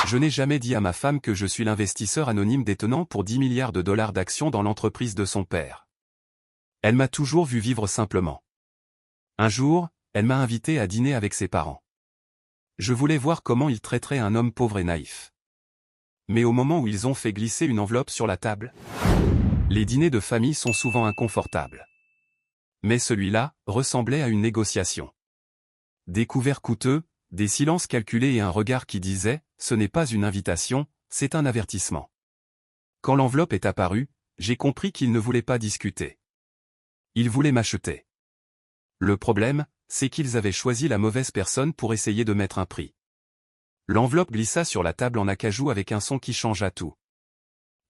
Je n'ai jamais dit à ma femme que je suis l'investisseur anonyme détenant pour 10 milliards de dollars d'actions dans l'entreprise de son père. Elle m'a toujours vu vivre simplement. Un jour, elle m'a invité à dîner avec ses parents. Je voulais voir comment ils traiteraient un homme pauvre et naïf. Mais au moment où ils ont fait glisser une enveloppe sur la table, les dîners de famille sont souvent inconfortables. Mais celui-là ressemblait à une négociation. Des couverts coûteux, des silences calculés et un regard qui disait « ce n'est pas une invitation, c'est un avertissement ». Quand l'enveloppe est apparue, j'ai compris qu'il ne voulait pas discuter. Il voulait m'acheter. Le problème, c'est qu'ils avaient choisi la mauvaise personne pour essayer de mettre un prix. L'enveloppe glissa sur la table en acajou avec un son qui changea tout.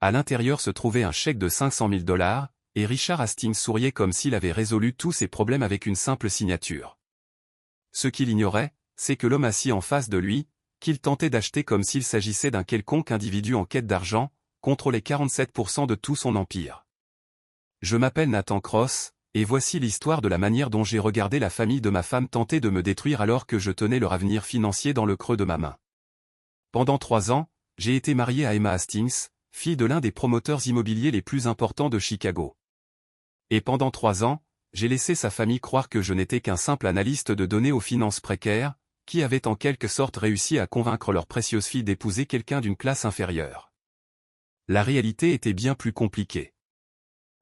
À l'intérieur se trouvait un chèque de 500 000 $, et Richard Hastings souriait comme s'il avait résolu tous ses problèmes avec une simple signature. Ce qu'il ignorait, c'est que l'homme assis en face de lui, qu'il tentait d'acheter comme s'il s'agissait d'un quelconque individu en quête d'argent, contrôlait 47% de tout son empire. Je m'appelle Nathan Cross, et voici l'histoire de la manière dont j'ai regardé la famille de ma femme tenter de me détruire alors que je tenais leur avenir financier dans le creux de ma main. Pendant 3 ans, j'ai été marié à Emma Hastings, fille de l'un des promoteurs immobiliers les plus importants de Chicago. Et pendant 3 ans, j'ai laissé sa famille croire que je n'étais qu'un simple analyste de données aux finances précaires, qui avait en quelque sorte réussi à convaincre leur précieuse fille d'épouser quelqu'un d'une classe inférieure. La réalité était bien plus compliquée.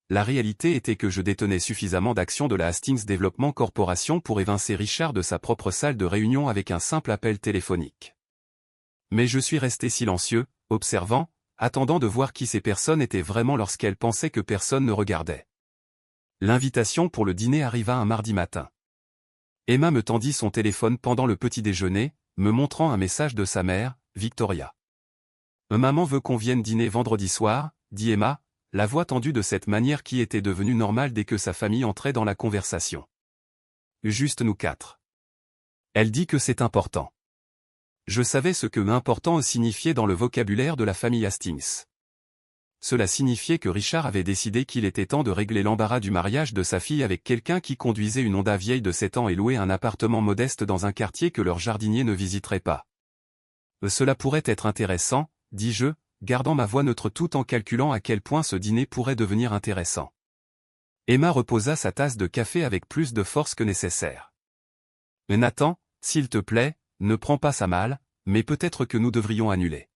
La réalité était que je détenais suffisamment d'actions de la Hastings Development Corporation pour évincer Richard de sa propre salle de réunion avec un simple appel téléphonique. Mais je suis resté silencieux, observant, attendant de voir qui ces personnes étaient vraiment lorsqu'elles pensaient que personne ne regardait. L'invitation pour le dîner arriva un mardi matin. Emma me tendit son téléphone pendant le petit déjeuner, me montrant un message de sa mère, Victoria. « Maman veut qu'on vienne dîner vendredi soir », dit Emma, la voix tendue de cette manière qui était devenue normale dès que sa famille entrait dans la conversation. « Juste nous 4. » Elle dit que c'est important. Je savais ce que « important » signifiait dans le vocabulaire de la famille Hastings. Cela signifiait que Richard avait décidé qu'il était temps de régler l'embarras du mariage de sa fille avec quelqu'un qui conduisait une Honda vieille de 7 ans et louait un appartement modeste dans un quartier que leur jardinier ne visiterait pas. Cela pourrait être intéressant, dis-je, gardant ma voix neutre tout en calculant à quel point ce dîner pourrait devenir intéressant. Emma reposa sa tasse de café avec plus de force que nécessaire. « Nathan, s'il te plaît, ne prends pas ça mal, mais peut-être que nous devrions annuler.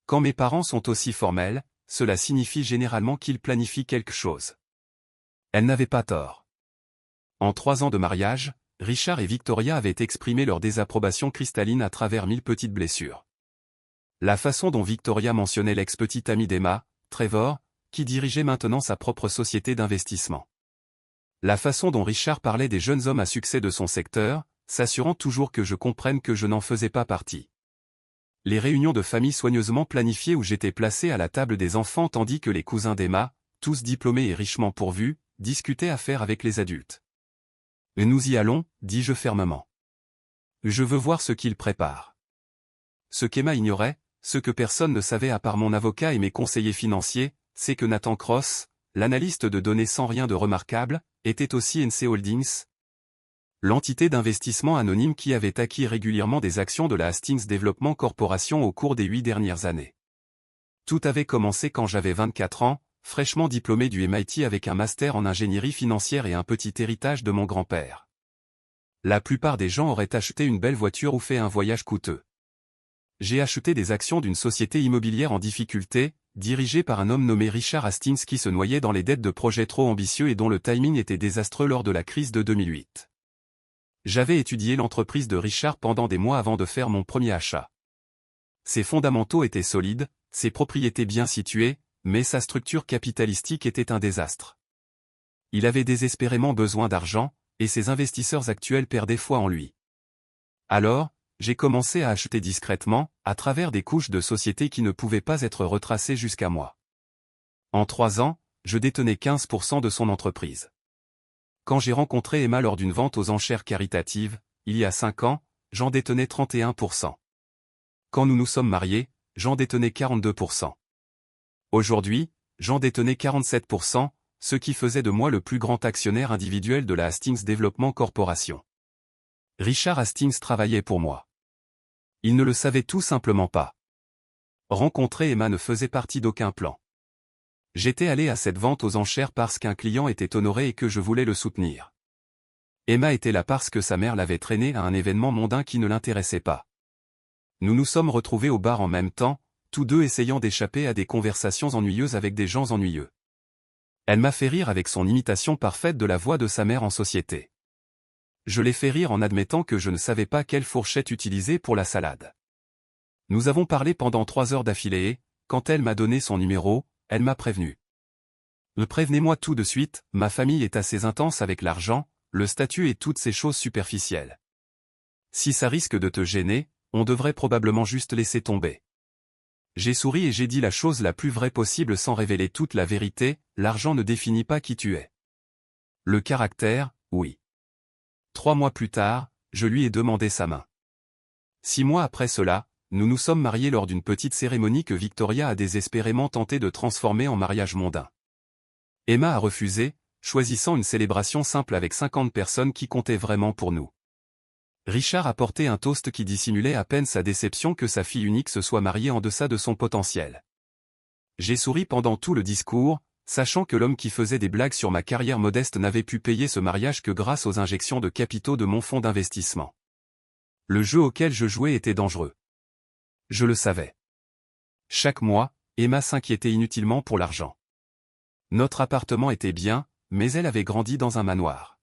Quand mes parents sont aussi formels, cela signifie généralement qu'ils planifient quelque chose. » Elle n'avait pas tort. En 3 ans de mariage, Richard et Victoria avaient exprimé leur désapprobation cristalline à travers 1000 petites blessures. La façon dont Victoria mentionnait l'ex-petit ami d'Emma, Trevor, qui dirigeait maintenant sa propre société d'investissement. La façon dont Richard parlait des jeunes hommes à succès de son secteur, s'assurant toujours que je comprenne que je n'en faisais pas partie. Les réunions de famille soigneusement planifiées où j'étais placé à la table des enfants tandis que les cousins d'Emma, tous diplômés et richement pourvus, discutaient affaires avec les adultes. « Nous y allons, dis-je fermement. Je veux voir ce qu'ils préparent. » Ce qu'Emma ignorait, ce que personne ne savait à part mon avocat et mes conseillers financiers, c'est que Nathan Cross, l'analyste de données sans rien de remarquable, était aussi NC Holdings, l'entité d'investissement anonyme qui avait acquis régulièrement des actions de la Hastings Development Corporation au cours des 8 dernières années. Tout avait commencé quand j'avais 24 ans, fraîchement diplômé du MIT avec un master en ingénierie financière et un petit héritage de mon grand-père. La plupart des gens auraient acheté une belle voiture ou fait un voyage coûteux. J'ai acheté des actions d'une société immobilière en difficulté, dirigée par un homme nommé Richard Hastings qui se noyait dans les dettes de projets trop ambitieux et dont le timing était désastreux lors de la crise de 2008. J'avais étudié l'entreprise de Richard pendant des mois avant de faire mon premier achat. Ses fondamentaux étaient solides, ses propriétés bien situées, mais sa structure capitalistique était un désastre. Il avait désespérément besoin d'argent, et ses investisseurs actuels perdaient foi en lui. Alors, j'ai commencé à acheter discrètement, à travers des couches de sociétés qui ne pouvaient pas être retracées jusqu'à moi. En 3 ans, je détenais 15% de son entreprise. Quand j'ai rencontré Emma lors d'une vente aux enchères caritatives, il y a 5 ans, j'en détenais 31%. Quand nous nous sommes mariés, j'en détenais 42%. Aujourd'hui, j'en détenais 47%, ce qui faisait de moi le plus grand actionnaire individuel de la Hastings Development Corporation. Richard Hastings travaillait pour moi. Il ne le savait tout simplement pas. Rencontrer Emma ne faisait partie d'aucun plan. J'étais allé à cette vente aux enchères parce qu'un client était honoré et que je voulais le soutenir. Emma était là parce que sa mère l'avait traînée à un événement mondain qui ne l'intéressait pas. Nous nous sommes retrouvés au bar en même temps, tous deux essayant d'échapper à des conversations ennuyeuses avec des gens ennuyeux. Elle m'a fait rire avec son imitation parfaite de la voix de sa mère en société. Je l'ai fait rire en admettant que je ne savais pas quelle fourchette utiliser pour la salade. Nous avons parlé pendant 3 heures d'affilée et, quand elle m'a donné son numéro, elle m'a prévenu. Prévenez-moi tout de suite, ma famille est assez intense avec l'argent, le statut et toutes ces choses superficielles. Si ça risque de te gêner, on devrait probablement juste laisser tomber. J'ai souri et j'ai dit la chose la plus vraie possible sans révéler toute la vérité, l'argent ne définit pas qui tu es. Le caractère, oui. 3 mois plus tard, je lui ai demandé sa main. 6 mois après cela, nous nous sommes mariés lors d'une petite cérémonie que Victoria a désespérément tenté de transformer en mariage mondain. Emma a refusé, choisissant une célébration simple avec 50 personnes qui comptaient vraiment pour nous. Richard a porté un toast qui dissimulait à peine sa déception que sa fille unique se soit mariée en deçà de son potentiel. J'ai souri pendant tout le discours, sachant que l'homme qui faisait des blagues sur ma carrière modeste n'avait pu payer ce mariage que grâce aux injections de capitaux de mon fonds d'investissement. Le jeu auquel je jouais était dangereux. Je le savais. Chaque mois, Emma s'inquiétait inutilement pour l'argent. Notre appartement était bien, mais elle avait grandi dans un manoir.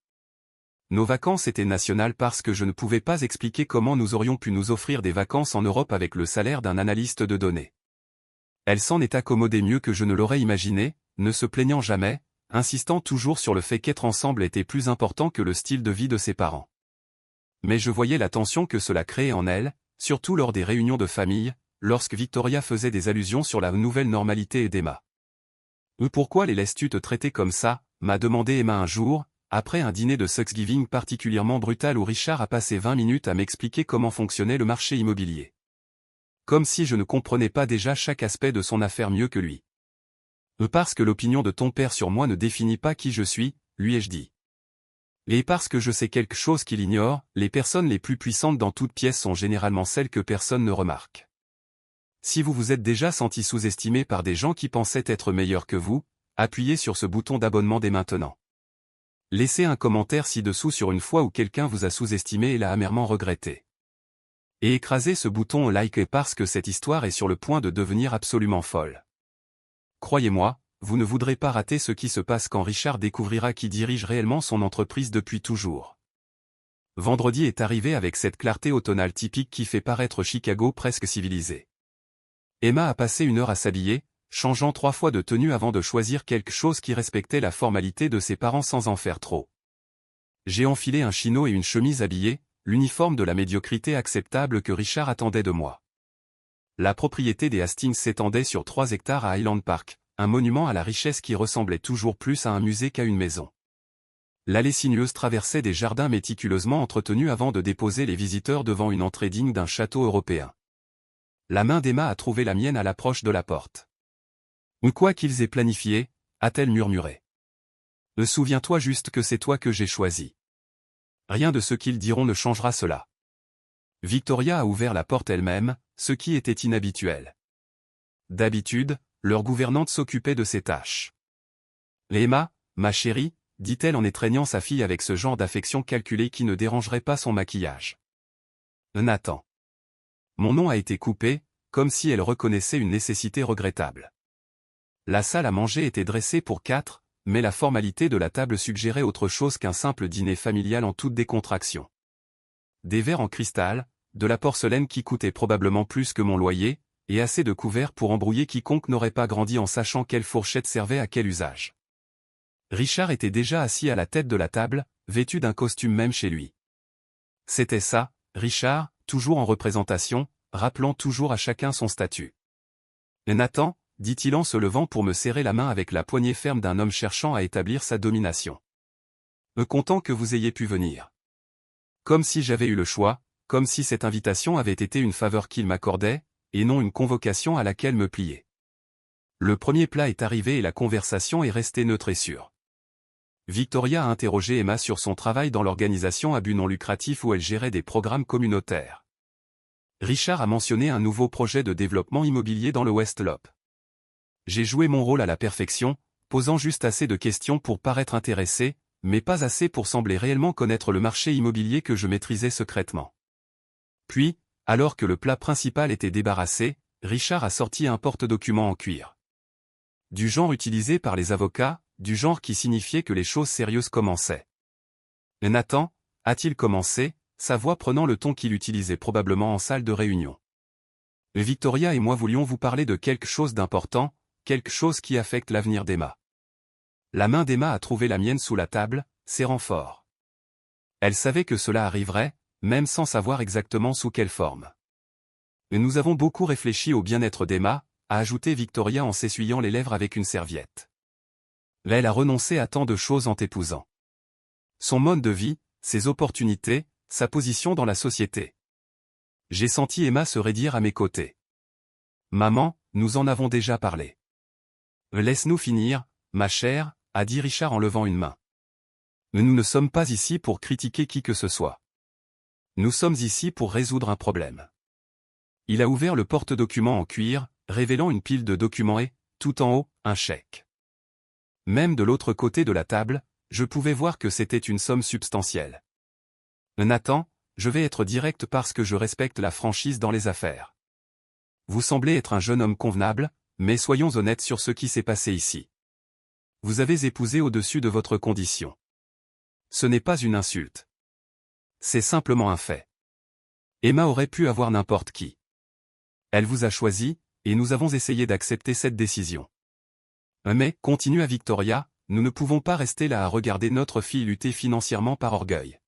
Nos vacances étaient nationales parce que je ne pouvais pas expliquer comment nous aurions pu nous offrir des vacances en Europe avec le salaire d'un analyste de données. Elle s'en est accommodée mieux que je ne l'aurais imaginé, ne se plaignant jamais, insistant toujours sur le fait qu'être ensemble était plus important que le style de vie de ses parents. Mais je voyais la tension que cela créait en elle, surtout lors des réunions de famille, lorsque Victoria faisait des allusions sur la nouvelle normalité d'Emma. « Pourquoi les laisses-tu te traiter comme ça ?» m'a demandé Emma un jour, après un dîner de Thanksgiving particulièrement brutal où Richard a passé 20 minutes à m'expliquer comment fonctionnait le marché immobilier. Comme si je ne comprenais pas déjà chaque aspect de son affaire mieux que lui. « Parce que l'opinion de ton père sur moi ne définit pas qui je suis, lui ai-je dit. Et parce que je sais quelque chose qu'il ignore, les personnes les plus puissantes dans toute pièce sont généralement celles que personne ne remarque. Si vous vous êtes déjà senti sous-estimé par des gens qui pensaient être meilleurs que vous, appuyez sur ce bouton d'abonnement dès maintenant. Laissez un commentaire ci-dessous sur une fois où quelqu'un vous a sous-estimé et l'a amèrement regretté. Et écrasez ce bouton like parce que cette histoire est sur le point de devenir absolument folle. Croyez-moi, vous ne voudrez pas rater ce qui se passe quand Richard découvrira qui dirige réellement son entreprise depuis toujours. Vendredi est arrivé avec cette clarté automnale typique qui fait paraître Chicago presque civilisé. Emma a passé 1 heure à s'habiller, changeant 3 fois de tenue avant de choisir quelque chose qui respectait la formalité de ses parents sans en faire trop. J'ai enfilé un chino et une chemise habillée, l'uniforme de la médiocrité acceptable que Richard attendait de moi. La propriété des Hastings s'étendait sur 3 hectares à Highland Park, un monument à la richesse qui ressemblait toujours plus à un musée qu'à une maison. L'allée sinueuse traversait des jardins méticuleusement entretenus avant de déposer les visiteurs devant une entrée digne d'un château européen. La main d'Emma a trouvé la mienne à l'approche de la porte. « Ou quoi qu'ils aient planifié », a-t-elle murmuré. « Souviens-toi juste que c'est toi que j'ai choisi. Rien de ce qu'ils diront ne changera cela. » Victoria a ouvert la porte elle-même, ce qui était inhabituel. D'habitude, leur gouvernante s'occupait de ses tâches. « Emma, ma chérie », dit-elle en étreignant sa fille avec ce genre d'affection calculée qui ne dérangerait pas son maquillage. Nathan. Mon nom a été coupé, comme si elle reconnaissait une nécessité regrettable. La salle à manger était dressée pour 4, mais la formalité de la table suggérait autre chose qu'un simple dîner familial en toute décontraction. Des verres en cristal, de la porcelaine qui coûtait probablement plus que mon loyer, et assez de couverts pour embrouiller quiconque n'aurait pas grandi en sachant quelle fourchette servait à quel usage. Richard était déjà assis à la tête de la table, vêtu d'un costume même chez lui. C'était ça, Richard, toujours en représentation, rappelant toujours à chacun son statut. « Nathan », dit-il en se levant pour me serrer la main avec la poignée ferme d'un homme cherchant à établir sa domination. « Content que vous ayez pu venir. Comme si j'avais eu le choix, comme si cette invitation avait été une faveur qu'il m'accordait, et non une convocation à laquelle me plier. » Le premier plat est arrivé et la conversation est restée neutre et sûre. Victoria a interrogé Emma sur son travail dans l'organisation à but non lucratif où elle gérait des programmes communautaires. Richard a mentionné un nouveau projet de développement immobilier dans le West Loop. J'ai joué mon rôle à la perfection, posant juste assez de questions pour paraître intéressé, mais pas assez pour sembler réellement connaître le marché immobilier que je maîtrisais secrètement. Puis, alors que le plat principal était débarrassé, Richard a sorti un porte-document en cuir. Du genre utilisé par les avocats, du genre qui signifiait que les choses sérieuses commençaient. Nathan, a-t-il commencé, sa voix prenant le ton qu'il utilisait probablement en salle de réunion. Victoria et moi voulions vous parler de quelque chose d'important, quelque chose qui affecte l'avenir d'Emma. La main d'Emma a trouvé la mienne sous la table, serrant fort. Elle savait que cela arriverait, même sans savoir exactement sous quelle forme. Nous avons beaucoup réfléchi au bien-être d'Emma, a ajouté Victoria en s'essuyant les lèvres avec une serviette. Elle a renoncé à tant de choses en t'épousant. Son mode de vie, ses opportunités, sa position dans la société. J'ai senti Emma se raidir à mes côtés. Maman, nous en avons déjà parlé. Laisse-nous finir, ma chère, a dit Richard en levant une main. Nous ne sommes pas ici pour critiquer qui que ce soit. Nous sommes ici pour résoudre un problème. Il a ouvert le porte-document en cuir, révélant une pile de documents et, tout en haut, un chèque. Même de l'autre côté de la table, je pouvais voir que c'était une somme substantielle. Nathan, je vais être direct parce que je respecte la franchise dans les affaires. Vous semblez être un jeune homme convenable, mais soyons honnêtes sur ce qui s'est passé ici. Vous avez épousé au-dessus de votre condition. Ce n'est pas une insulte. C'est simplement un fait. Emma aurait pu avoir n'importe qui. Elle vous a choisi, et nous avons essayé d'accepter cette décision. Mais, continua Victoria, nous ne pouvons pas rester là à regarder notre fille lutter financièrement par orgueil.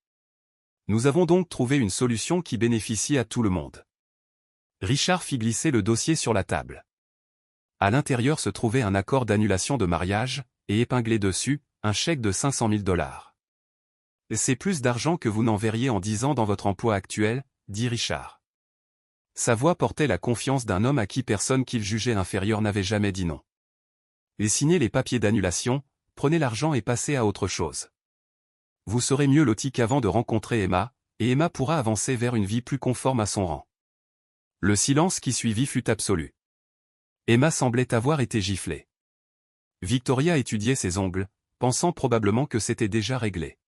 Nous avons donc trouvé une solution qui bénéficie à tout le monde. Richard fit glisser le dossier sur la table. À l'intérieur se trouvait un accord d'annulation de mariage, et épinglé dessus, un chèque de 500 000 $. C'est plus d'argent que vous n'en verriez en 10 ans dans votre emploi actuel, dit Richard. Sa voix portait la confiance d'un homme à qui personne qu'il jugeait inférieur n'avait jamais dit non. Et signez les papiers d'annulation, prenez l'argent et passez à autre chose. Vous serez mieux loti qu'avant de rencontrer Emma, et Emma pourra avancer vers une vie plus conforme à son rang. Le silence qui suivit fut absolu. Emma semblait avoir été giflée. Victoria étudiait ses ongles, pensant probablement que c'était déjà réglé.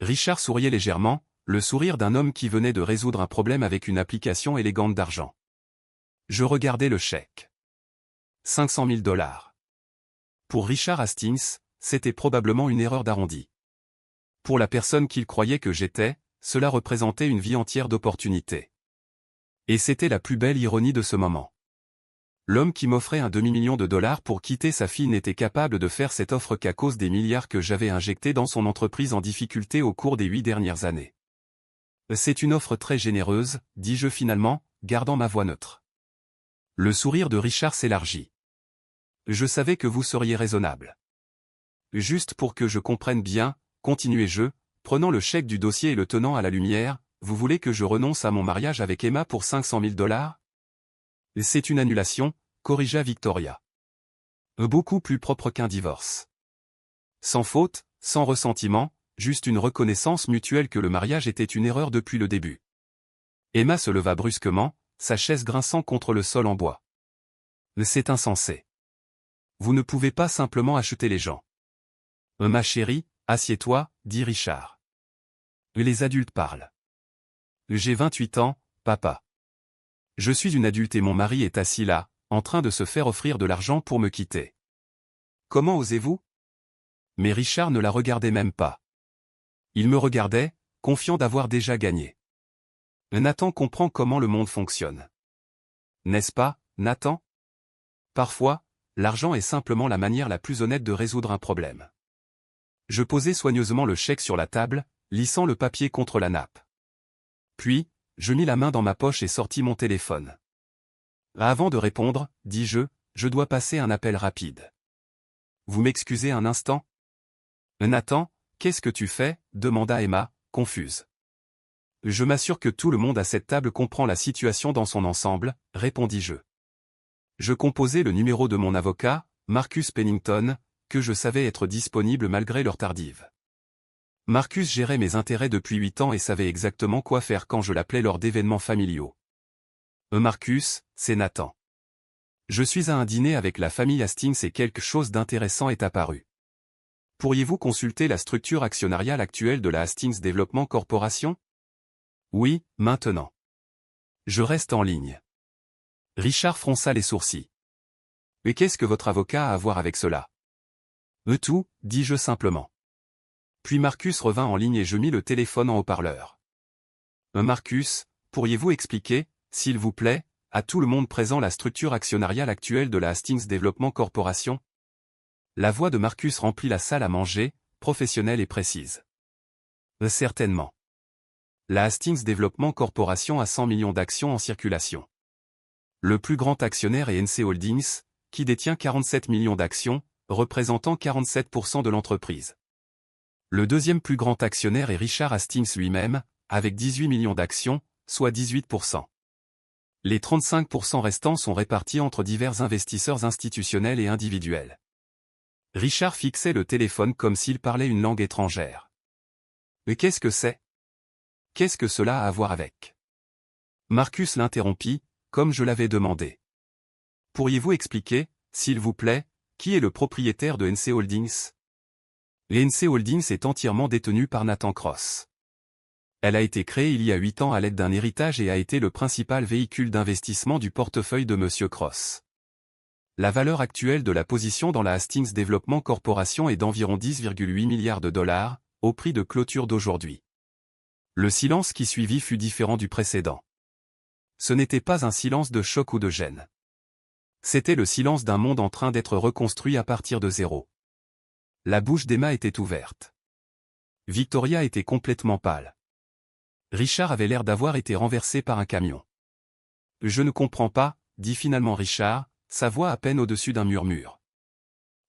Richard souriait légèrement, le sourire d'un homme qui venait de résoudre un problème avec une application élégante d'argent. Je regardais le chèque. 500 000 $. Pour Richard Hastings, c'était probablement une erreur d'arrondi. Pour la personne qu'il croyait que j'étais, cela représentait une vie entière d'opportunités. Et c'était la plus belle ironie de ce moment. L'homme qui m'offrait un demi-million de dollars pour quitter sa fille n'était capable de faire cette offre qu'à cause des milliards que j'avais injectés dans son entreprise en difficulté au cours des 8 dernières années. C'est une offre très généreuse, dis-je finalement, gardant ma voix neutre. Le sourire de Richard s'élargit. Je savais que vous seriez raisonnable. Juste pour que je comprenne bien, continuai-je, prenant le chèque du dossier et le tenant à la lumière, vous voulez que je renonce à mon mariage avec Emma pour 500 000 $? C'est une annulation, corrigea Victoria. Beaucoup plus propre qu'un divorce. Sans faute, sans ressentiment, juste une reconnaissance mutuelle que le mariage était une erreur depuis le début. Emma se leva brusquement, sa chaise grinçant contre le sol en bois. C'est insensé. Vous ne pouvez pas simplement acheter les gens. Ma chérie, assieds-toi, dit Richard. Les adultes parlent. J'ai 28 ans, papa. Je suis une adulte et mon mari est assis là, en train de se faire offrir de l'argent pour me quitter. Comment osez-vous? Mais Richard ne la regardait même pas. Il me regardait, confiant d'avoir déjà gagné. Nathan comprend comment le monde fonctionne. N'est-ce pas, Nathan? Parfois, l'argent est simplement la manière la plus honnête de résoudre un problème. Je posai soigneusement le chèque sur la table, lissant le papier contre la nappe. Puis, je mis la main dans ma poche et sortis mon téléphone. Avant de répondre, dis-je, je dois passer un appel rapide. Vous m'excusez un instant? Nathan, qu'est-ce que tu fais? Demanda Emma, confuse. Je m'assure que tout le monde à cette table comprend la situation dans son ensemble, répondis-je. Je composai le numéro de mon avocat, Marcus Pennington, que je savais être disponible malgré l'heure tardive. Marcus gérait mes intérêts depuis 8 ans et savait exactement quoi faire quand je l'appelais lors d'événements familiaux. Marcus, c'est Nathan. Je suis à un dîner avec la famille Hastings et quelque chose d'intéressant est apparu. Pourriez-vous consulter la structure actionnariale actuelle de la Hastings Development Corporation? Oui, maintenant. Je reste en ligne. Richard fronça les sourcils. Et qu'est-ce que votre avocat a à voir avec cela? Tout, dis-je simplement. Puis Marcus revint en ligne et je mis le téléphone en haut-parleur. Marcus, pourriez-vous expliquer, s'il vous plaît, à tout le monde présent la structure actionnariale actuelle de la Hastings Development Corporation? La voix de Marcus remplit la salle à manger, professionnelle et précise. Certainement. La Hastings Development Corporation a 100 millions d'actions en circulation. Le plus grand actionnaire est NC Holdings, qui détient 47 millions d'actions, représentant 47% de l'entreprise. Le deuxième plus grand actionnaire est Richard Hastings lui-même, avec 18 millions d'actions, soit 18%. Les 35% restants sont répartis entre divers investisseurs institutionnels et individuels. Richard fixait le téléphone comme s'il parlait une langue étrangère. Mais qu'est-ce que c'est? Qu'est-ce que cela a à voir avec? Marcus l'interrompit, comme je l'avais demandé. Pourriez-vous expliquer, s'il vous plaît, qui est le propriétaire de NC Holdings? NC Holdings est entièrement détenue par Nathan Cross. Elle a été créée il y a 8 ans à l'aide d'un héritage et a été le principal véhicule d'investissement du portefeuille de M. Cross. La valeur actuelle de la position dans la Hastings Development Corporation est d'environ 10,8 milliards de dollars, au prix de clôture d'aujourd'hui. Le silence qui suivit fut différent du précédent. Ce n'était pas un silence de choc ou de gêne. C'était le silence d'un monde en train d'être reconstruit à partir de zéro. La bouche d'Emma était ouverte. Victoria était complètement pâle. Richard avait l'air d'avoir été renversé par un camion. « Je ne comprends pas, » dit finalement Richard, sa voix à peine au-dessus d'un murmure.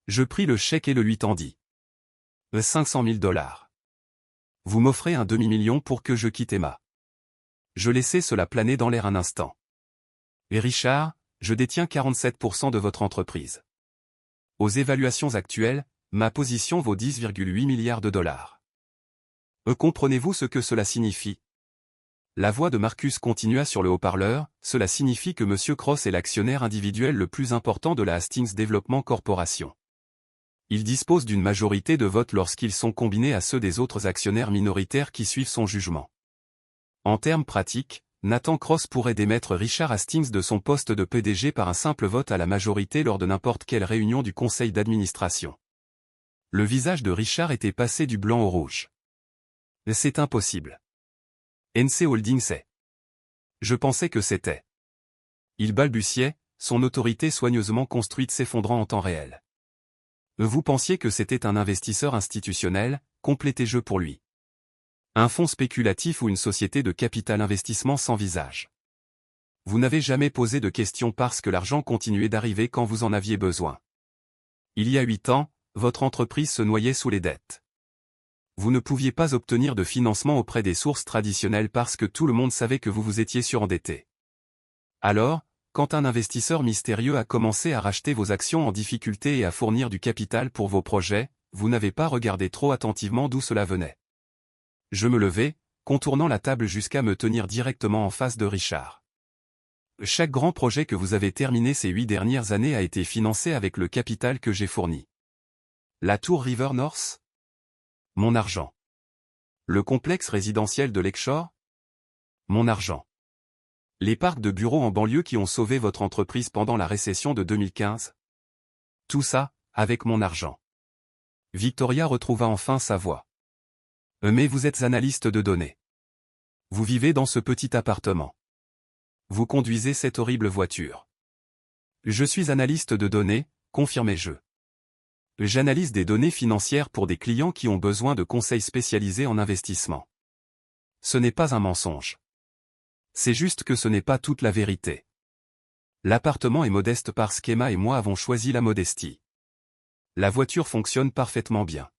Je pris le chèque et le lui tendis. 500 000 dollars. Vous m'offrez un demi-million pour que je quitte Emma. Je laissai cela planer dans l'air un instant. Et Richard, je détiens 47% de votre entreprise. Aux évaluations actuelles, ma position vaut 10,8 milliards de dollars. Comprenez-vous ce que cela signifie? La voix de Marcus continua sur le haut-parleur, cela signifie que M. Cross est l'actionnaire individuel le plus important de la Hastings Development Corporation. Il dispose d'une majorité de votes lorsqu'ils sont combinés à ceux des autres actionnaires minoritaires qui suivent son jugement. En termes pratiques, Nathan Cross pourrait démettre Richard Hastings de son poste de PDG par un simple vote à la majorité lors de n'importe quelle réunion du conseil d'administration. Le visage de Richard était passé du blanc au rouge. C'est impossible. NC Holdings est. Je pensais que c'était. Il balbutiait, son autorité soigneusement construite s'effondrant en temps réel. Vous pensiez que c'était un investisseur institutionnel, complétai-je pour lui. Un fonds spéculatif ou une société de capital investissement sans visage. Vous n'avez jamais posé de questions parce que l'argent continuait d'arriver quand vous en aviez besoin. Il y a 8 ans, votre entreprise se noyait sous les dettes. Vous ne pouviez pas obtenir de financement auprès des sources traditionnelles parce que tout le monde savait que vous vous étiez surendetté. Alors, quand un investisseur mystérieux a commencé à racheter vos actions en difficulté et à fournir du capital pour vos projets, vous n'avez pas regardé trop attentivement d'où cela venait. Je me levai, contournant la table jusqu'à me tenir directement en face de Richard. Chaque grand projet que vous avez terminé ces 8 dernières années a été financé avec le capital que j'ai fourni. La tour River North? Mon argent. Le complexe résidentiel de Lakeshore? Mon argent. Les parcs de bureaux en banlieue qui ont sauvé votre entreprise pendant la récession de 2015? Tout ça, avec mon argent. Victoria retrouva enfin sa voix. Mais vous êtes analyste de données. Vous vivez dans ce petit appartement. Vous conduisez cette horrible voiture. Je suis analyste de données, confirmai-je. J'analyse des données financières pour des clients qui ont besoin de conseils spécialisés en investissement. Ce n'est pas un mensonge. C'est juste que ce n'est pas toute la vérité. L'appartement est modeste parce qu'Emma et moi avons choisi la modestie. La voiture fonctionne parfaitement bien.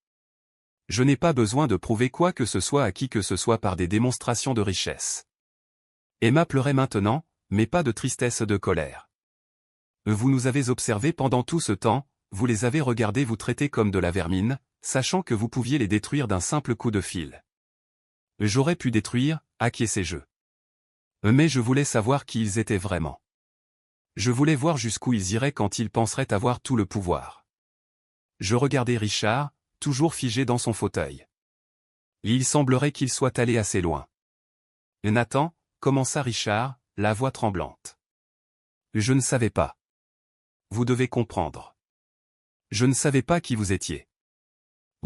Je n'ai pas besoin de prouver quoi que ce soit à qui que ce soit par des démonstrations de richesse. Emma pleurait maintenant, mais pas de tristesse de colère. Vous nous avez observés pendant tout ce temps, vous les avez regardés vous traiter comme de la vermine, sachant que vous pouviez les détruire d'un simple coup de fil. J'aurais pu détruire, acquiesçai-je. Mais je voulais savoir qui ils étaient vraiment. Je voulais voir jusqu'où ils iraient quand ils penseraient avoir tout le pouvoir. Je regardais Richard, toujours figé dans son fauteuil. Il semblerait qu'il soit allé assez loin. Nathan, commença Richard, la voix tremblante. Je ne savais pas. Vous devez comprendre. Je ne savais pas qui vous étiez.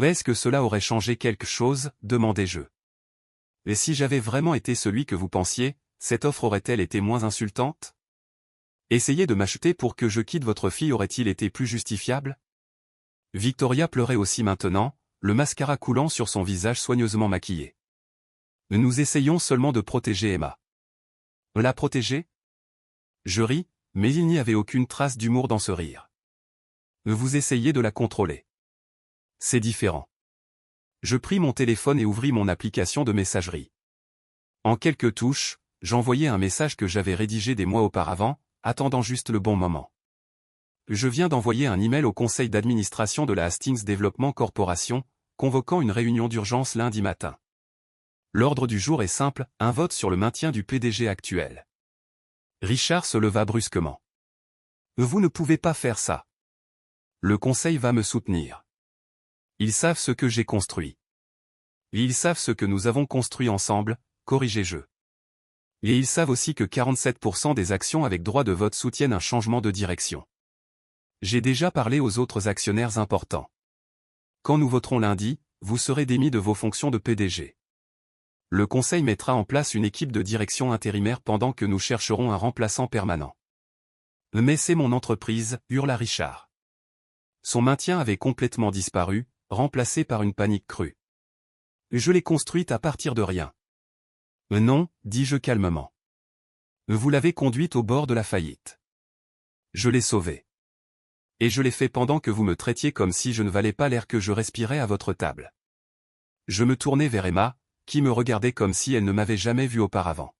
Est-ce que cela aurait changé quelque chose, demandai-je. Et si j'avais vraiment été celui que vous pensiez, cette offre aurait-elle été moins insultante? Essayer de m'acheter pour que je quitte votre fille aurait-il été plus justifiable? Victoria pleurait aussi maintenant, le mascara coulant sur son visage soigneusement maquillé. Nous essayons seulement de protéger Emma. La protéger? Je ris, mais il n'y avait aucune trace d'humour dans ce rire. Vous essayez de la contrôler. C'est différent. Je pris mon téléphone et ouvris mon application de messagerie. En quelques touches, j'envoyai un message que j'avais rédigé des mois auparavant, attendant juste le bon moment. Je viens d'envoyer un email au conseil d'administration de la Hastings Development Corporation, convoquant une réunion d'urgence lundi matin. L'ordre du jour est simple, un vote sur le maintien du PDG actuel. Richard se leva brusquement. Vous ne pouvez pas faire ça. Le conseil va me soutenir. Ils savent ce que j'ai construit. Et ils savent ce que nous avons construit ensemble, corrigez-je. Et ils savent aussi que 47% des actions avec droit de vote soutiennent un changement de direction. J'ai déjà parlé aux autres actionnaires importants. Quand nous voterons lundi, vous serez démis de vos fonctions de PDG. Le conseil mettra en place une équipe de direction intérimaire pendant que nous chercherons un remplaçant permanent. Mais c'est mon entreprise, hurla Richard. Son maintien avait complètement disparu, remplacé par une panique crue. Je l'ai construite à partir de rien. Non, dis-je calmement. Vous l'avez conduite au bord de la faillite. Je l'ai sauvée. Et je l'ai fait pendant que vous me traitiez comme si je ne valais pas l'air que je respirais à votre table. Je me tournai vers Emma, qui me regardait comme si elle ne m'avait jamais vu auparavant.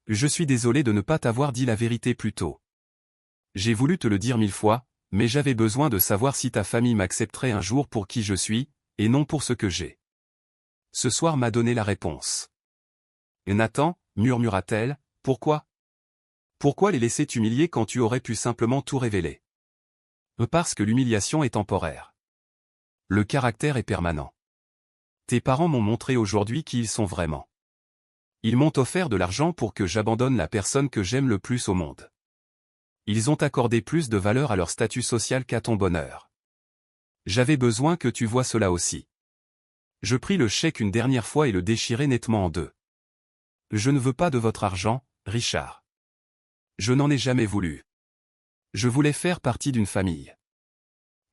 Je suis désolé de ne pas t'avoir dit la vérité plus tôt. J'ai voulu te le dire 1000 fois, mais j'avais besoin de savoir si ta famille m'accepterait un jour pour qui je suis, et non pour ce que j'ai. Ce soir m'a donné la réponse. Nathan, murmura-t-elle, pourquoi? Pourquoi les laisser t'humilier quand tu aurais pu simplement tout révéler? Parce que l'humiliation est temporaire. Le caractère est permanent. Tes parents m'ont montré aujourd'hui qui ils sont vraiment. Ils m'ont offert de l'argent pour que j'abandonne la personne que j'aime le plus au monde. Ils ont accordé plus de valeur à leur statut social qu'à ton bonheur. J'avais besoin que tu vois cela aussi. Je pris le chèque une dernière fois et le déchirai nettement en deux. Je ne veux pas de votre argent, Richard. Je n'en ai jamais voulu. Je voulais faire partie d'une famille.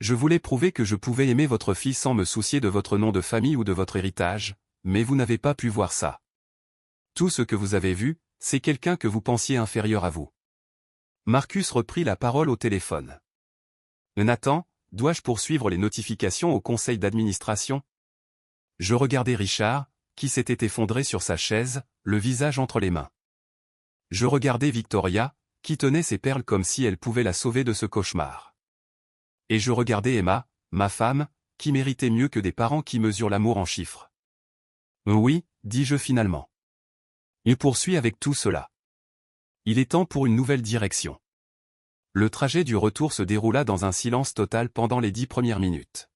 Je voulais prouver que je pouvais aimer votre fille sans me soucier de votre nom de famille ou de votre héritage, mais vous n'avez pas pu voir ça. Tout ce que vous avez vu, c'est quelqu'un que vous pensiez inférieur à vous. Marcus reprit la parole au téléphone. Nathan, dois-je poursuivre les notifications au conseil d'administration? Je regardai Richard, qui s'était effondré sur sa chaise, le visage entre les mains. Je regardais Victoria, qui tenait ses perles comme si elle pouvait la sauver de ce cauchemar. Et je regardais Emma, ma femme, qui méritait mieux que des parents qui mesurent l'amour en chiffres. Oui, dis-je finalement. Il poursuit avec tout cela. Il est temps pour une nouvelle direction. Le trajet du retour se déroula dans un silence total pendant les 10 premières minutes.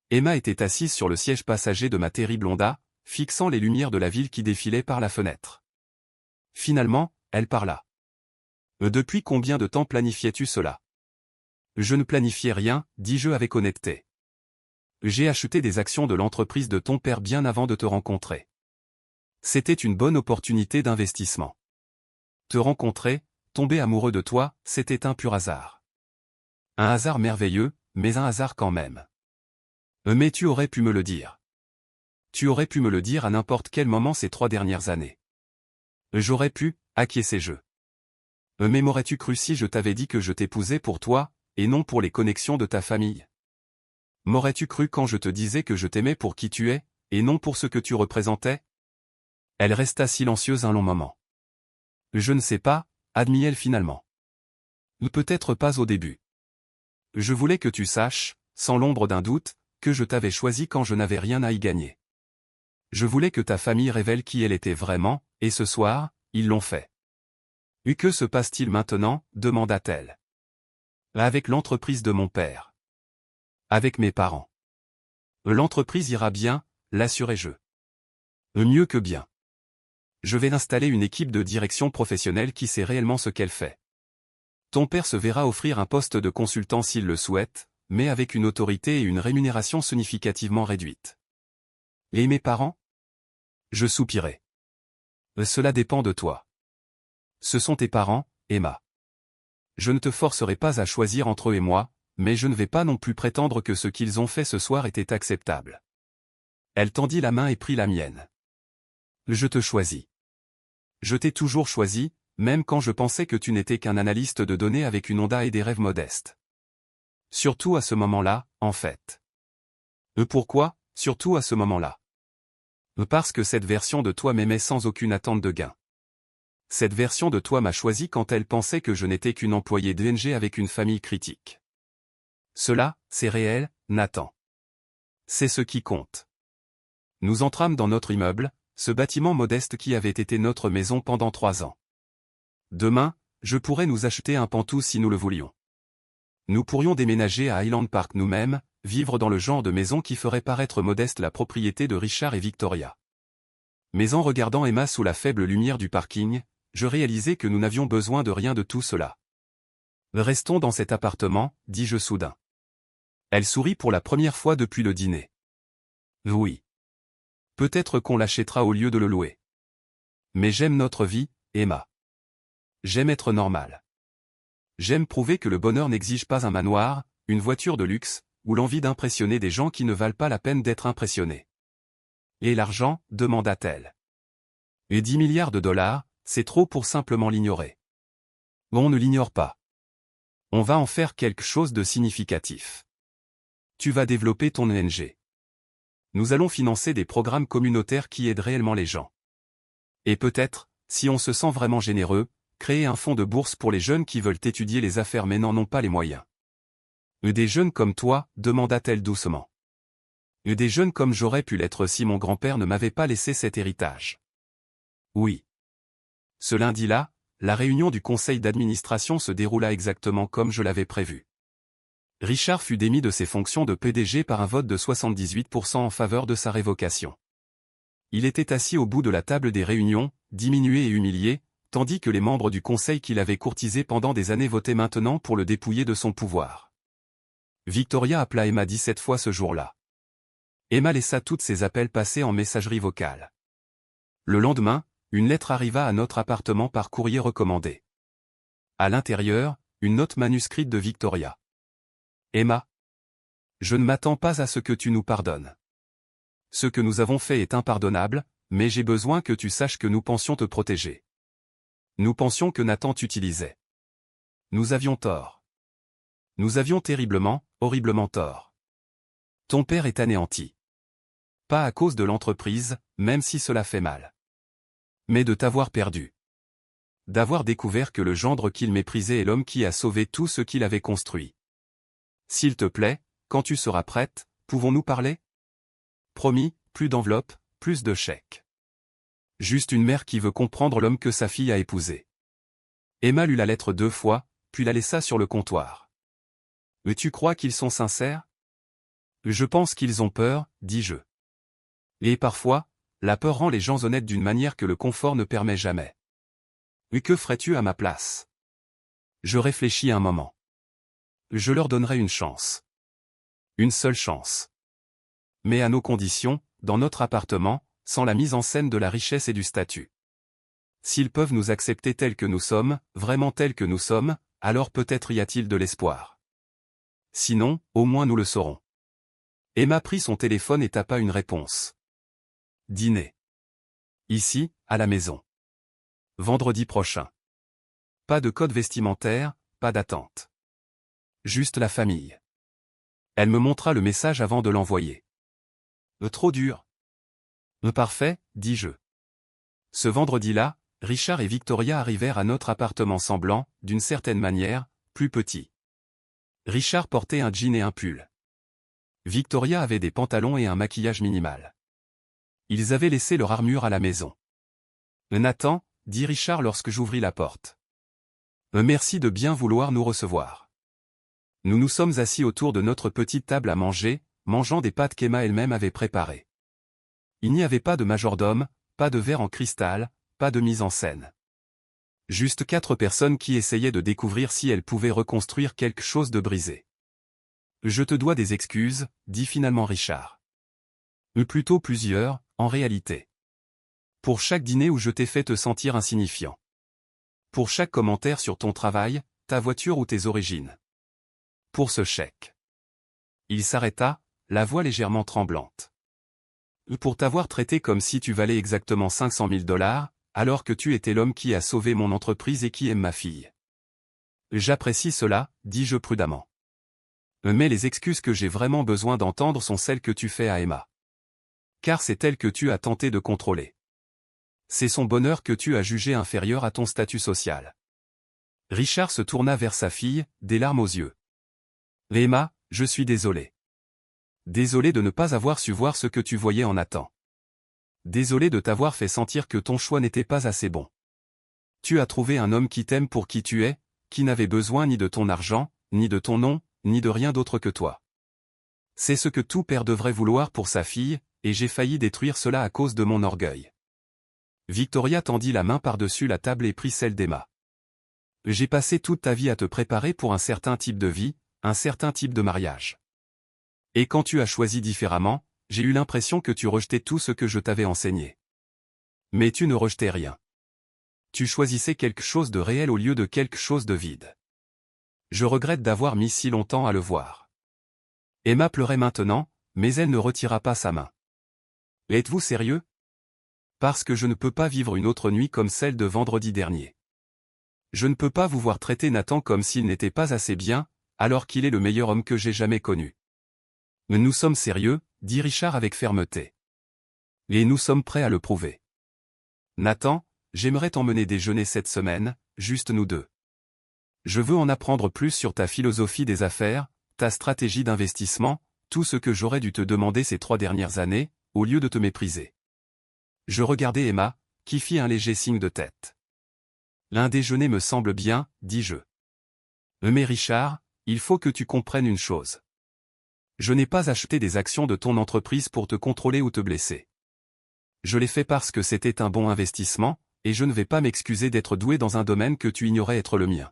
Emma était assise sur le siège passager de ma terrible Honda, fixant les lumières de la ville qui défilaient par la fenêtre. Finalement, elle parla. Depuis combien de temps planifiais-tu cela? Je ne planifiais rien, dis-je avec honnêteté. J'ai acheté des actions de l'entreprise de ton père bien avant de te rencontrer. C'était une bonne opportunité d'investissement. Te rencontrer, tomber amoureux de toi, c'était un pur hasard. Un hasard merveilleux, mais un hasard quand même. Mais tu aurais pu me le dire. Tu aurais pu me le dire à n'importe quel moment ces 3 dernières années. J'aurais pu, acquiescer-je. Mais m'aurais-tu cru si je t'avais dit que je t'épousais pour toi, et non pour les connexions de ta famille? M'aurais-tu cru quand je te disais que je t'aimais pour qui tu es, et non pour ce que tu représentais? Elle resta silencieuse un long moment. Je ne sais pas, admit-elle finalement. Peut-être pas au début. Je voulais que tu saches, sans l'ombre d'un doute, que je t'avais choisi quand je n'avais rien à y gagner. Je voulais que ta famille révèle qui elle était vraiment, et ce soir, ils l'ont fait. Que se passe-t-il maintenant, demanda-t-elle. Avec l'entreprise de mon père. Avec mes parents. L'entreprise ira bien, l'assurai-je. Mieux que bien. Je vais installer une équipe de direction professionnelle qui sait réellement ce qu'elle fait. Ton père se verra offrir un poste de consultant s'il le souhaite, mais avec une autorité et une rémunération significativement réduite. Et mes parents? Je soupirai. Cela dépend de toi. Ce sont tes parents, Emma. Je ne te forcerai pas à choisir entre eux et moi, mais je ne vais pas non plus prétendre que ce qu'ils ont fait ce soir était acceptable. Elle tendit la main et prit la mienne. Je te choisis. Je t'ai toujours choisi, même quand je pensais que tu n'étais qu'un analyste de données avec une onda et des rêves modestes. Surtout à ce moment-là, en fait. Pourquoi, surtout à ce moment-là? Parce que cette version de toi m'aimait sans aucune attente de gain. Cette version de toi m'a choisi quand elle pensait que je n'étais qu'une employée d'ENG avec une famille critique. Cela, c'est réel, Nathan. C'est ce qui compte. Nous entrâmes dans notre immeuble, ce bâtiment modeste qui avait été notre maison pendant 3 ans. Demain, je pourrais nous acheter un pantou si nous le voulions. Nous pourrions déménager à Highland Park nous-mêmes, vivre dans le genre de maison qui ferait paraître modeste la propriété de Richard et Victoria. Mais en regardant Emma sous la faible lumière du parking, je réalisai que nous n'avions besoin de rien de tout cela. Restons dans cet appartement, dis-je soudain. Elle sourit pour la première fois depuis le dîner. Oui. Peut-être qu'on l'achètera au lieu de le louer. Mais j'aime notre vie, Emma. J'aime être normal. J'aime prouver que le bonheur n'exige pas un manoir, une voiture de luxe, ou l'envie d'impressionner des gens qui ne valent pas la peine d'être impressionnés. Et l'argent, demanda-t-elle. Et 10 milliards de dollars, c'est trop pour simplement l'ignorer. On ne l'ignore pas. On va en faire quelque chose de significatif. Tu vas développer ton ONG. Nous allons financer des programmes communautaires qui aident réellement les gens. Et peut-être, si on se sent vraiment généreux, créer un fonds de bourse pour les jeunes qui veulent étudier les affaires mais n'en ont pas les moyens. Des jeunes comme toi, demanda-t-elle doucement. Des jeunes comme j'aurais pu l'être si mon grand-père ne m'avait pas laissé cet héritage. Oui. Ce lundi-là, la réunion du conseil d'administration se déroula exactement comme je l'avais prévu. Richard fut démis de ses fonctions de PDG par un vote de 78% en faveur de sa révocation. Il était assis au bout de la table des réunions, diminué et humilié, tandis que les membres du conseil qu'il avait courtisé pendant des années votaient maintenant pour le dépouiller de son pouvoir. Victoria appela Emma 17 fois ce jour-là. Emma laissa tous ses appels passer en messagerie vocale. Le lendemain, une lettre arriva à notre appartement par courrier recommandé. À l'intérieur, une note manuscrite de Victoria. Emma. Je ne m'attends pas à ce que tu nous pardonnes. Ce que nous avons fait est impardonnable, mais j'ai besoin que tu saches que nous pensions te protéger. Nous pensions que Nathan t'utilisait. Nous avions tort. Nous avions terriblement, horriblement tort. Ton père est anéanti. Pas à cause de l'entreprise, même si cela fait mal. Mais de t'avoir perdu. D'avoir découvert que le gendre qu'il méprisait est l'homme qui a sauvé tout ce qu'il avait construit. S'il te plaît, quand tu seras prête, pouvons-nous parler? Promis, plus d'enveloppe, plus de chèques. Juste une mère qui veut comprendre l'homme que sa fille a épousé. Emma lut la lettre 2 fois, puis la laissa sur le comptoir. Mais tu crois qu'ils sont sincères? Je pense qu'ils ont peur, dis-je. Et parfois, la peur rend les gens honnêtes d'une manière que le confort ne permet jamais. Mais que ferais-tu à ma place? Je réfléchis un moment. Je leur donnerai une chance. Une seule chance. Mais à nos conditions, dans notre appartement, sans la mise en scène de la richesse et du statut. S'ils peuvent nous accepter tels que nous sommes, vraiment tels que nous sommes, alors peut-être y a-t-il de l'espoir. Sinon, au moins nous le saurons. Emma prit son téléphone et tapa une réponse. Dîner. Ici, à la maison. Vendredi prochain. Pas de code vestimentaire, pas d'attente. Juste la famille. Elle me montra le message avant de l'envoyer. Trop dur. Parfait, dis-je. Ce vendredi-là, Richard et Victoria arrivèrent à notre appartement semblant, d'une certaine manière, plus petit. Richard portait un jean et un pull. Victoria avait des pantalons et un maquillage minimal. Ils avaient laissé leur armure à la maison. Nathan, dit Richard lorsque j'ouvris la porte. Merci de bien vouloir nous recevoir. Nous nous sommes assis autour de notre petite table à manger, mangeant des pâtes qu'Emma elle-même avait préparées. Il n'y avait pas de majordome, pas de verre en cristal, pas de mise en scène. Juste 4 personnes qui essayaient de découvrir si elles pouvaient reconstruire quelque chose de brisé. Je te dois des excuses, dit finalement Richard. Ou plutôt plusieurs, en réalité. Pour chaque dîner où je t'ai fait te sentir insignifiant. Pour chaque commentaire sur ton travail, ta voiture ou tes origines. Pour ce chèque. Il s'arrêta, la voix légèrement tremblante. Pour t'avoir traité comme si tu valais exactement 500 000 $, alors que tu étais l'homme qui a sauvé mon entreprise et qui aime ma fille. J'apprécie cela, dis-je prudemment. Mais les excuses que j'ai vraiment besoin d'entendre sont celles que tu fais à Emma. Car c'est elle que tu as tenté de contrôler. C'est son bonheur que tu as jugé inférieur à ton statut social. Richard se tourna vers sa fille, des larmes aux yeux. Emma, je suis désolé. Désolé de ne pas avoir su voir ce que tu voyais en Nathan. Désolé de t'avoir fait sentir que ton choix n'était pas assez bon. Tu as trouvé un homme qui t'aime pour qui tu es, qui n'avait besoin ni de ton argent, ni de ton nom, ni de rien d'autre que toi. C'est ce que tout père devrait vouloir pour sa fille, et j'ai failli détruire cela à cause de mon orgueil. Victoria tendit la main par-dessus la table et prit celle d'Emma. J'ai passé toute ta vie à te préparer pour un certain type de vie, un certain type de mariage. Et quand tu as choisi différemment, j'ai eu l'impression que tu rejetais tout ce que je t'avais enseigné. Mais tu ne rejetais rien. Tu choisissais quelque chose de réel au lieu de quelque chose de vide. Je regrette d'avoir mis si longtemps à le voir. Emma pleurait maintenant, mais elle ne retira pas sa main. Êtes-vous sérieux? Parce que je ne peux pas vivre une autre nuit comme celle de vendredi dernier. Je ne peux pas vous voir traiter Nathan comme s'il n'était pas assez bien, alors qu'il est le meilleur homme que j'ai jamais connu. Mais nous sommes sérieux, dit Richard avec fermeté. Et nous sommes prêts à le prouver. Nathan, j'aimerais t'emmener déjeuner cette semaine, juste nous deux. Je veux en apprendre plus sur ta philosophie des affaires, ta stratégie d'investissement, tout ce que j'aurais dû te demander ces 3 dernières années, au lieu de te mépriser. Je regardai Emma, qui fit un léger signe de tête. L'un déjeuner me semble bien, dis-je. Mais Richard, il faut que tu comprennes une chose. Je n'ai pas acheté des actions de ton entreprise pour te contrôler ou te blesser. Je l'ai fait parce que c'était un bon investissement, et je ne vais pas m'excuser d'être doué dans un domaine que tu ignorais être le mien.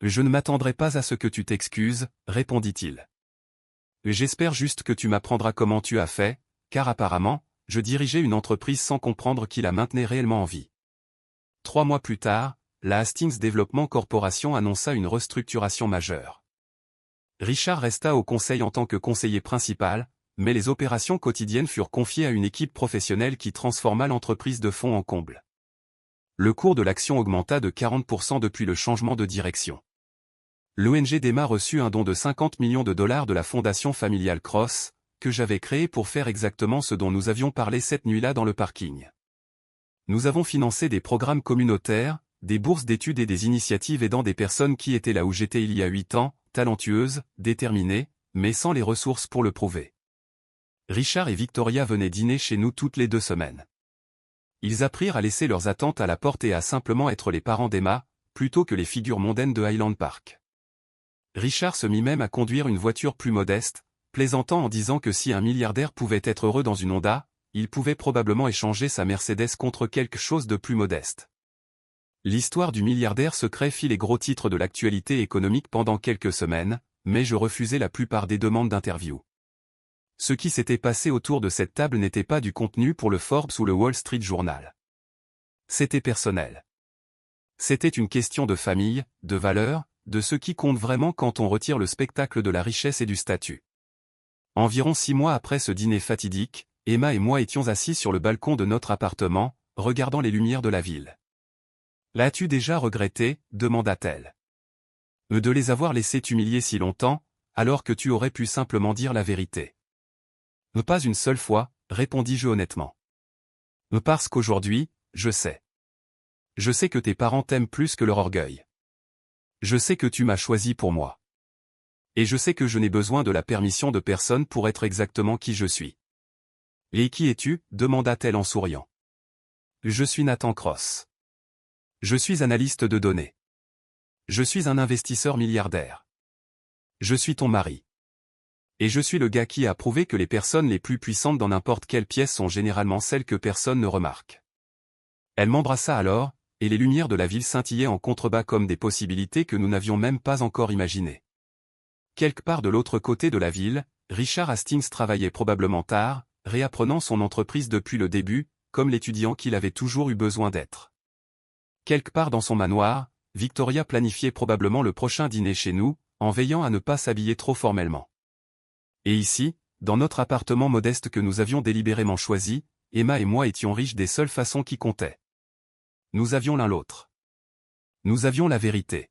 Je ne m'attendrai pas à ce que tu t'excuses, répondit-il. J'espère juste que tu m'apprendras comment tu as fait, car apparemment, je dirigeais une entreprise sans comprendre qui la maintenait réellement en vie. 3 mois plus tard, la Hastings Development Corporation annonça une restructuration majeure. Richard resta au conseil en tant que conseiller principal, mais les opérations quotidiennes furent confiées à une équipe professionnelle qui transforma l'entreprise de fond en comble. Le cours de l'action augmenta de 40% depuis le changement de direction. L'ONG d'Emma reçut un don de 50 millions de dollars de la fondation familiale Cross, que j'avais créée pour faire exactement ce dont nous avions parlé cette nuit-là dans le parking. Nous avons financé des programmes communautaires, des bourses d'études et des initiatives aidant des personnes qui étaient là où j'étais il y a 8 ans, talentueuses, déterminées, mais sans les ressources pour le prouver. Richard et Victoria venaient dîner chez nous toutes les 2 semaines. Ils apprirent à laisser leurs attentes à la porte et à simplement être les parents d'Emma, plutôt que les figures mondaines de Highland Park. Richard se mit même à conduire une voiture plus modeste, plaisantant en disant que si un milliardaire pouvait être heureux dans une Honda, il pouvait probablement échanger sa Mercedes contre quelque chose de plus modeste. L'histoire du milliardaire secret fit les gros titres de l'actualité économique pendant quelques semaines, mais je refusai la plupart des demandes d'interview. Ce qui s'était passé autour de cette table n'était pas du contenu pour le Forbes ou le Wall Street Journal. C'était personnel. C'était une question de famille, de valeurs, de ce qui compte vraiment quand on retire le spectacle de la richesse et du statut. Environ 6 mois après ce dîner fatidique, Emma et moi étions assis sur le balcon de notre appartement, regardant les lumières de la ville. « L'as-tu déjà regretté ?» demanda-t-elle. « De les avoir laissés t'humilier si longtemps, alors que tu aurais pu simplement dire la vérité. » « Pas une seule fois, répondis-je honnêtement. « Parce qu'aujourd'hui, je sais. Je sais que tes parents t'aiment plus que leur orgueil. Je sais que tu m'as choisi pour moi. Et je sais que je n'ai besoin de la permission de personne pour être exactement qui je suis. »« Et qui es-tu » demanda-t-elle en souriant. « Je suis Nathan Cross. Je suis analyste de données. Je suis un investisseur milliardaire. Je suis ton mari. Et je suis le gars qui a prouvé que les personnes les plus puissantes dans n'importe quelle pièce sont généralement celles que personne ne remarque. Elle m'embrassa alors, et les lumières de la ville scintillaient en contrebas comme des possibilités que nous n'avions même pas encore imaginées. Quelque part de l'autre côté de la ville, Richard Hastings travaillait probablement tard, réapprenant son entreprise depuis le début, comme l'étudiant qu'il avait toujours eu besoin d'être. Quelque part dans son manoir, Victoria planifiait probablement le prochain dîner chez nous, en veillant à ne pas s'habiller trop formellement. Et ici, dans notre appartement modeste que nous avions délibérément choisi, Emma et moi étions riches des seules façons qui comptaient. Nous avions l'un l'autre. Nous avions la vérité.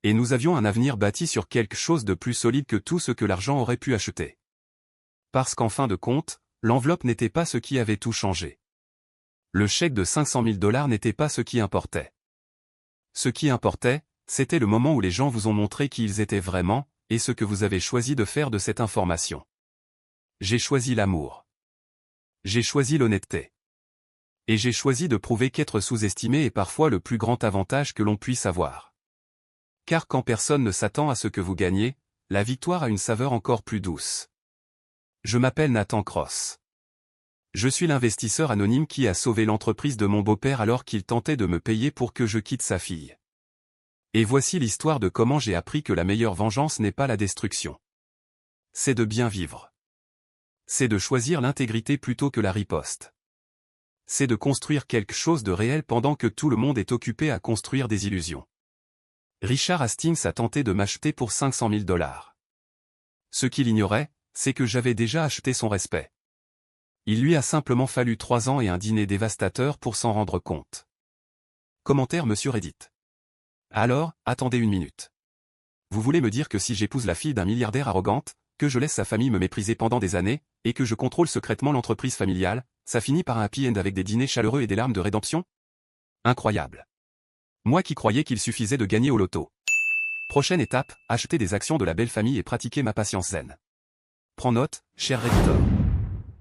Et nous avions un avenir bâti sur quelque chose de plus solide que tout ce que l'argent aurait pu acheter. Parce qu'en fin de compte, l'enveloppe n'était pas ce qui avait tout changé. Le chèque de 500 000 $ n'était pas ce qui importait. Ce qui importait, c'était le moment où les gens vous ont montré qui ils étaient vraiment, et ce que vous avez choisi de faire de cette information. J'ai choisi l'amour. J'ai choisi l'honnêteté. Et j'ai choisi de prouver qu'être sous-estimé est parfois le plus grand avantage que l'on puisse avoir. Car quand personne ne s'attend à ce que vous gagnez, la victoire a une saveur encore plus douce. Je m'appelle Nathan Cross. Je suis l'investisseur anonyme qui a sauvé l'entreprise de mon beau-père alors qu'il tentait de me payer pour que je quitte sa fille. Et voici l'histoire de comment j'ai appris que la meilleure vengeance n'est pas la destruction. C'est de bien vivre. C'est de choisir l'intégrité plutôt que la riposte. C'est de construire quelque chose de réel pendant que tout le monde est occupé à construire des illusions. Richard Hastings a tenté de m'acheter pour 500 000 $. Ce qu'il ignorait, c'est que j'avais déjà acheté son respect. Il lui a simplement fallu 3 ans et un dîner dévastateur pour s'en rendre compte. Commentaire Monsieur Reddit. Alors, attendez une minute. Vous voulez me dire que si j'épouse la fille d'un milliardaire arrogante, que je laisse sa famille me mépriser pendant des années, et que je contrôle secrètement l'entreprise familiale, ça finit par un happy end avec des dîners chaleureux et des larmes de rédemption? Incroyable. Moi qui croyais qu'il suffisait de gagner au loto. Prochaine étape, acheter des actions de la belle famille et pratiquer ma patience zen. Prends note, cher Redditor.